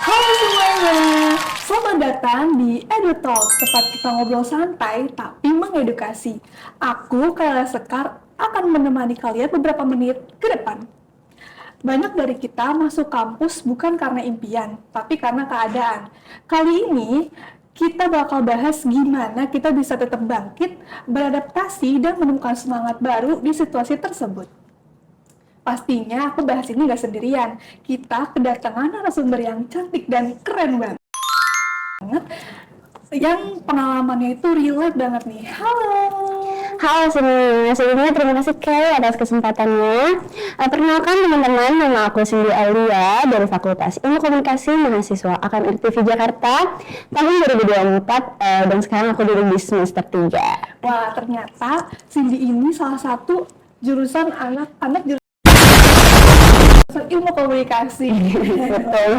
Halo semuanya, selamat datang di EduTalk, tempat kita ngobrol santai tapi mengedukasi. Aku, Kayla Sekar, akan menemani kalian beberapa menit ke depan. Banyak dari kita masuk kampus bukan karena impian, tapi karena keadaan. Kali ini, kita bakal bahas gimana kita bisa tetap bangkit, beradaptasi, dan menemukan semangat baru di situasi tersebut. Pastinya aku bahas ini gak sendirian. Kita kedatangan narasumber yang cantik dan keren banget. Yang pengalamannya itu relate banget nih. Halo. Halo semuanya, sebelumnya terima kasih Kay atas kesempatannya. Perkenalkan teman-teman, nama aku Cindy Aulia dari Fakultas Ilmu Komunikasi Mahasiswa AKM RTV Jakarta tahun 2024 dan sekarang aku duduk di semester 3. Wah, ternyata Cindy ini salah satu jurusan anak-anak jurusan ilmu komunikasi. Betul.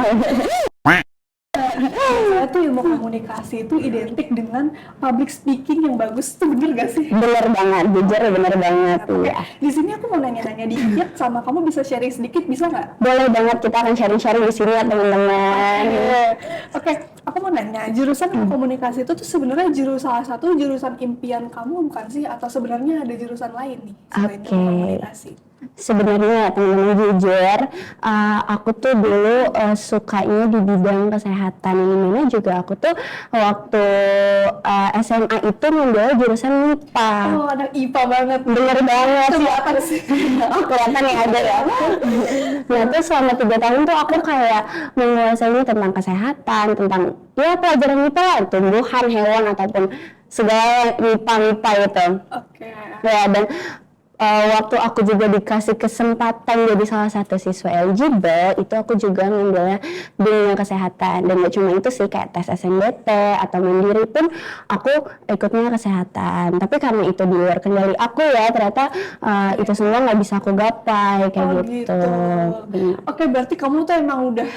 Saya tuh ilmu komunikasi itu identik dengan public speaking yang bagus, itu bener gak sih? Bener banget, jujur bener banget ya. Di sini aku mau nanya-nanya dikit sama kamu, bisa sharing sedikit, bisa nggak? Boleh banget, kita akan sharing-sharing di sini ya teman-teman. Oke, aku mau nanya, jurusan ilmu komunikasi itu tuh sebenarnya salah satu jurusan impian kamu bukan sih? Atau sebenarnya ada jurusan lain nih selain ilmu komunikasi? Sebenarnya teman-teman jujur, aku tuh dulu sukanya di bidang kesehatan. Yang dimana juga aku tuh waktu SMA itu ngambil jurusan MIPA. Oh, anak IPA banget. Bener banget. Kelihatan sih. Oh, kelihatan ya ada ya. Nah terus selama 3 tahun tuh aku kayak menguasai tentang kesehatan, tentang ya pelajaran MIPA lah, tumbuhan, hewan ataupun segala MIPA itu. Oke. Ya dan waktu aku juga dikasih kesempatan jadi salah satu siswa eligible, itu aku juga ngambilnya dunia kesehatan. Dan gak cuma itu sih, kayak tes SNBT atau mandiri pun aku ikutnya kesehatan. Tapi karena itu di luar kendali aku ya, ternyata itu semua gak bisa aku gapai kayak gitu. Oke, berarti kamu tuh emang udah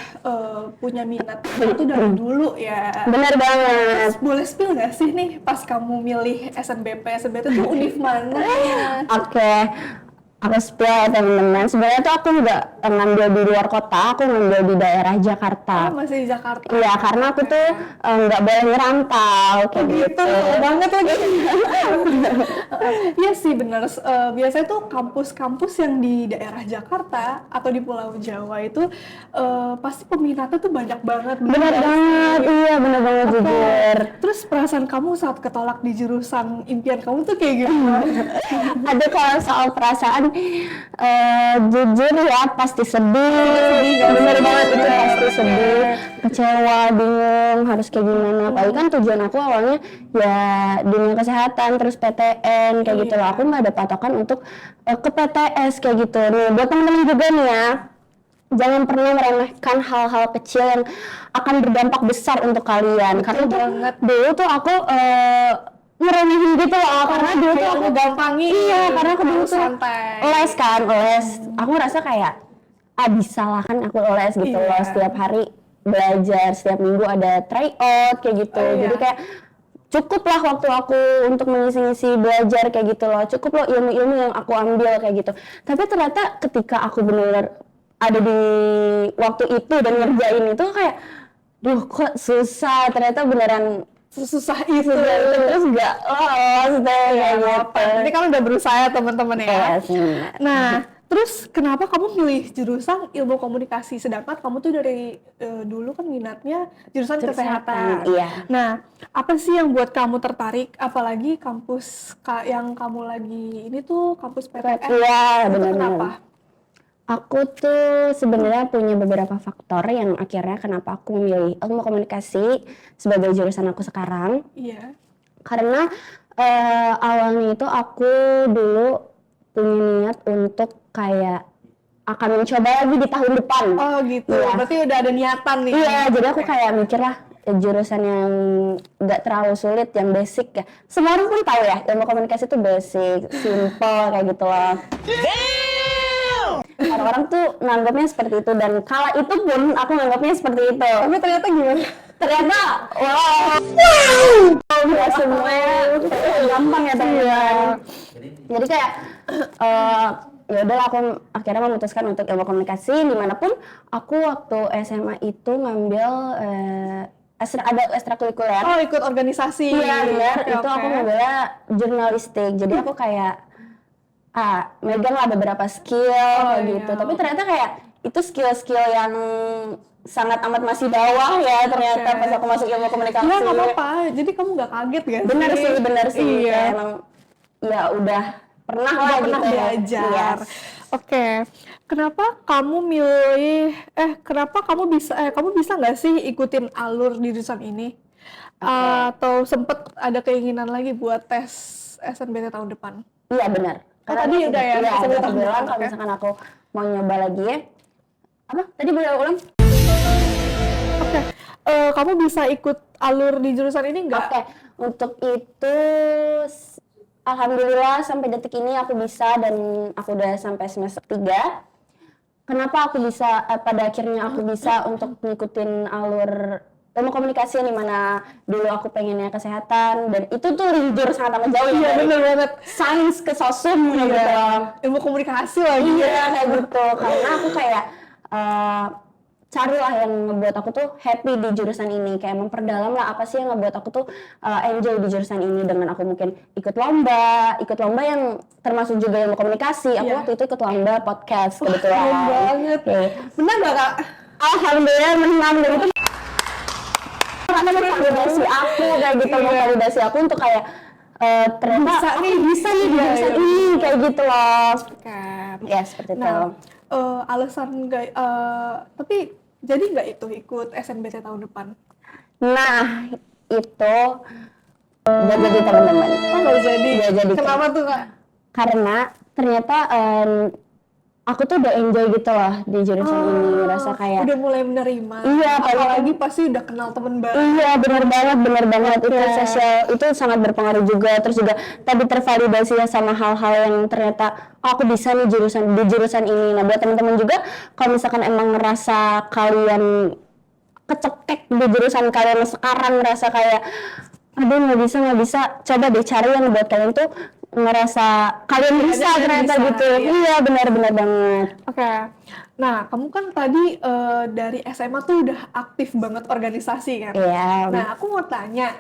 punya minat itu dari dulu ya? Bener banget. Terus boleh spill gak sih nih pas kamu milih SNBT tuh univ mana? Oke, aku spill ya teman-teman. Sebenarnya tuh aku nggak ngambil di luar kota, aku ngambil di daerah Jakarta. Oh, masih di Jakarta? Iya, karena aku tuh nggak boleh ngerantau kayak gitu. Banget lagi. Iya sih bener. Biasanya tuh kampus-kampus yang di daerah Jakarta atau di Pulau Jawa itu pasti peminatnya tuh banyak banget. Bener banget, iya bener banget jujur. Terus perasaan kamu saat ketolak di jurusan impian kamu tuh kayak gimana? Ada kalau soal perasaan, jujur ya pasti sedih. Bener banget itu pasti sedih, kecewa, bingung harus kayak gimana. Apalagi kan tujuan aku awalnya ya dunia kesehatan, terus PTN kayak gitu lah. Aku nggak ada patokan untuk ke PTS kayak gitu. Nih buat teman-teman juga nih ya, jangan pernah meremehkan hal-hal kecil yang akan berdampak besar untuk kalian. Karena tuh dulu tuh aku ngeremehin gitu loh, karena dulu tuh aku gampangin. Iya, karena aku dulu tuh santai. les. Aku ngerasa kayak bisa lah kan aku les gitu loh, setiap hari belajar, setiap minggu ada tryout kayak gitu. Jadi kayak cukup lah waktu aku untuk mengisi-ngisi belajar kayak gitu loh, cukup loh ilmu-ilmu yang aku ambil kayak gitu. Tapi ternyata ketika aku benar-benar ada di waktu itu dan ngerjain itu kayak duh kok susah, ternyata beneran susah itu terus nggak lolos deh kayak gitu. Nanti kan udah berusaha teman-teman ya. Nah, terus kenapa kamu pilih jurusan ilmu komunikasi sedangkan kamu tuh dari dulu kan minatnya jurusan kesehatan. Iya. Nah, apa sih yang buat kamu tertarik? Apalagi kampus yang kamu lagi ini tuh kampus PTN. Iya, benar-benar. Kenapa? Aku tuh sebenarnya punya beberapa faktor yang akhirnya kenapa aku memilih ilmu komunikasi sebagai jurusan aku sekarang. Iya. Karena awalnya itu aku dulu punya niat untuk kayak akan mencoba lagi di tahun depan. Oh gitu, ya. Berarti udah ada niatan nih. Iya, jadi aku kayak mikir lah jurusan yang nggak terlalu sulit, yang basic ya. Semua orang pun tahu ya, ilmu komunikasi itu basic, simple kayak gitu loh. Orang-orang tuh nganggapnya seperti itu, dan kala itu pun aku nganggapnya seperti itu. Tapi ternyata gimana? Ternyata, wow, nggak semuanya gampang ya teman-teman. Jadi kayak ya udahlah aku akhirnya memutuskan untuk ilmu komunikasi. Dimanapun aku waktu SMA itu ngambil ada ekstrakurikuler. Oh, ikut organisasi. Iya benar, Oke, itu aku oke. ngambilnya jurnalistik. Jadi aku kayak megang lah beberapa skill kayak iya. gitu. Tapi ternyata kayak itu skill-skill yang sangat amat masih bawah ya ternyata Oke. pas aku masuk ilmu komunikasi. Ya nggak apa-apa, jadi kamu nggak kaget kan? Bener sih. Iya. Kayak emang ya udah pernah lah Pernah gitu. belajar. Yes. Oke, kenapa kamu bisa nggak sih ikutin alur di jurusan ini? Atau sempet ada keinginan lagi buat tes SNBT tahun depan? Iya benar. Karena tadi udah ya, Iya, sebelum aku tahun bilang depan, kalau oke. misalkan aku mau nyoba lagi ya. Apa? Tadi boleh ulang? Oke, kamu bisa ikut alur di jurusan ini nggak? Oke, untuk itu alhamdulillah sampai detik ini aku bisa dan aku udah sampai semester 3. Kenapa aku bisa pada akhirnya aku bisa untuk ngikutin alur ilmu komunikasi yang dimana dulu aku pengennya kesehatan dan itu tuh linjur sangat amat jauh Iya, ya dari bener banget. sains ke sosum gitu. Ilmu komunikasi lagi. Iya kayak gitu karena aku kayak carilah yang ngebuat aku tuh happy di jurusan ini, kayak memperdalam lah apa sih yang ngebuat aku tuh enjoy di jurusan ini dengan aku mungkin ikut lomba yang termasuk juga ilmu komunikasi. Aku waktu itu ikut lomba podcast kebetulan. Keren banget. Oke. Menang nggak, Kak? Alhamdulillah menang dan itu karena validasi aku kayak gitu, validasi aku untuk kayak ternyata bisa nih di jurusan ini kayak gitu loh. Ya seperti itu. Nah, alasan nggak, tapi jadi nggak itu ikut SNBT tahun depan? Nah, itu nggak jadi teman-teman. Oh, nggak jadi? Nggak jadi. Kenapa tuh, Kak? Karena ternyata aku tuh udah enjoy gitu loh di jurusan ini, rasa kayak udah mulai menerima. Iya, apalagi pasti udah kenal temen baru. iya benar banget itu sosial itu sangat berpengaruh juga, terus juga tadi tervalidasi ya sama hal-hal yang ternyata aku bisa nih di jurusan ini. Nah buat teman-teman juga kalau misalkan emang ngerasa kalian kecekek di jurusan kalian sekarang, ngerasa kayak aduh nggak bisa, coba deh cari yang buat kalian tuh ngerasa kalian bisa ternyata bisa, gitu. Iya benar banget. Oke. Nah, kamu kan tadi dari SMA tuh udah aktif banget organisasi kan? Iya. Nah, aku mau tanya,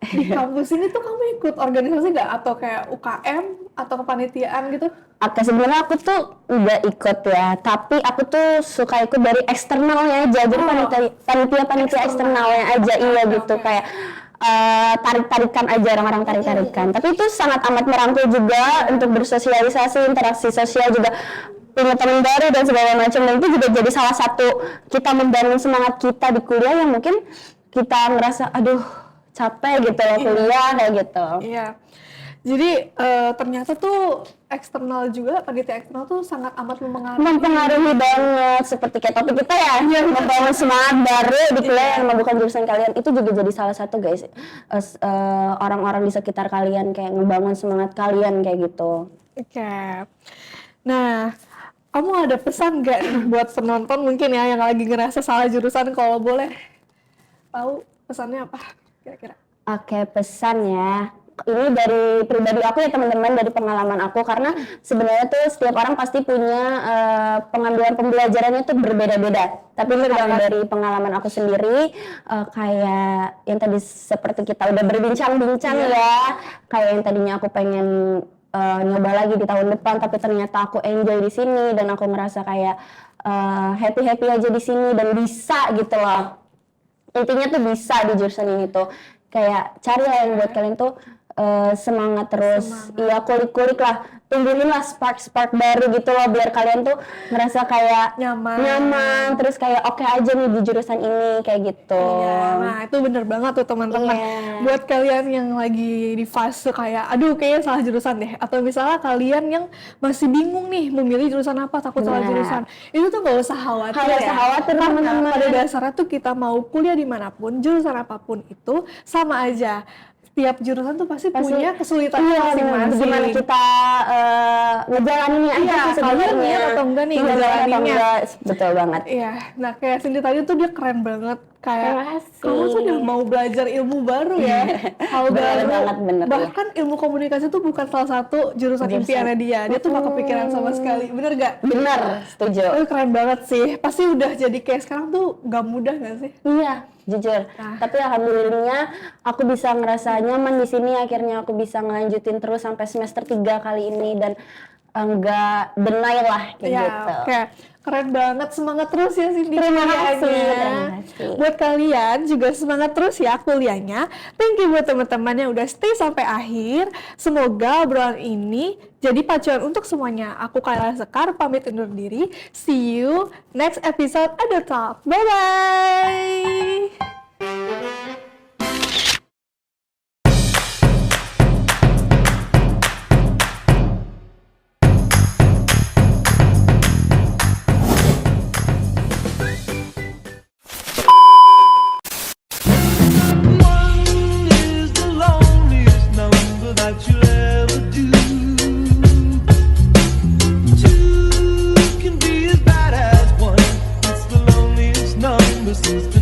di kampus ini tuh kamu ikut organisasi nggak? Atau kayak UKM atau kepanitiaan gitu? Oke, sebenarnya aku tuh nggak ikut ya, tapi aku tuh suka ikut dari eksternalnya aja, jadi panitia eksternalnya aja, iya gitu kayak tarik-tarikan aja, orang-orang tarik-tarikan. Tapi itu sangat amat merangkul juga untuk bersosialisasi, interaksi sosial juga, punya teman baru dan segala macam. Dan itu juga jadi salah satu kita membangun semangat kita di kuliah yang mungkin kita ngerasa aduh capek gitu loh kuliah kayak gitu. Iya. Jadi ternyata tuh eksternal juga, panitia eksternal tuh sangat amat mempengaruhi banget, seperti kayak topik kita ya, membangun semangat baru di kuliah yang bukan jurusan kalian. Itu juga jadi salah satu guys, orang-orang di sekitar kalian kayak ngebangun semangat kalian kayak gitu. Oke. Nah, kamu ada pesan nggak nih buat penonton mungkin ya yang lagi ngerasa salah jurusan, kalau boleh tahu pesannya apa kira-kira? Oke, pesan ya. Ini dari pribadi aku ya teman-teman, dari pengalaman aku, karena sebenarnya tuh setiap orang pasti punya pengambilan pembelajarannya tuh berbeda-beda. Tapi ini dari pengalaman aku sendiri, kayak yang tadi seperti kita udah berbincang-bincang ya, kayak yang tadinya aku pengen nyoba lagi di tahun depan, tapi ternyata aku enjoy di sini dan aku ngerasa kayak happy aja di sini dan bisa gitu loh. Intinya tuh bisa di jurusan ini tuh, kayak cari lah yang buat kalian tuh semangat terus. Iya, kulik-kulik lah, tumbuhin lah spark baru gitu loh, biar kalian tuh ngerasa kayak nyaman terus kayak oke aja nih di jurusan ini kayak gitu. Iya, nah itu bener banget tuh teman-teman. Buat kalian yang lagi di fase kayak aduh kayaknya salah jurusan deh, atau misalnya kalian yang masih bingung nih memilih jurusan apa, takut salah jurusan, itu tuh nggak usah khawatir teman-teman. Pada dasarnya tuh kita mau kuliah dimanapun, jurusan apapun itu sama aja. Tiap jurusan tuh pasti punya kesulitan masing-masing. Gimana kita ngejalaninnya aja kalian niat atau enggak nih ngejalaninnya. Betul banget. Iya, nah kayak Cindy tadi tuh dia keren banget. Kayak Terima kasih. kamu tuh udah mau belajar ilmu baru ya, hal Bener baru. banget, bener, Bahkan ilmu komunikasi tuh bukan salah satu jurusan impiannya dia. Dia tuh gak kepikiran sama sekali. Bener gak? Bener, setuju. Keren banget sih. Pasti udah jadi kayak sekarang tuh gak mudah gak sih? Iya, jujur. Tapi alhamdulillahnya aku bisa ngerasa nyaman di sini. Akhirnya aku bisa ngelanjutin terus sampai semester 3 kali ini dan enggak deny lah kayak Ya, gitu. oke. Keren banget, semangat terus ya Cindy. Terima kuliahnya. kasih, terima kasih. Buat kalian juga semangat terus ya kuliahnya. Thank you buat teman-teman yang udah stay sampai akhir. Semoga obrolan ini jadi pacuan untuk semuanya. Aku Kayla Sekar, pamit undur diri. See you next episode Ada Talk. Bye-bye! One is the loneliest number that you'll ever do. Two can be as bad as one. It's the loneliest number since the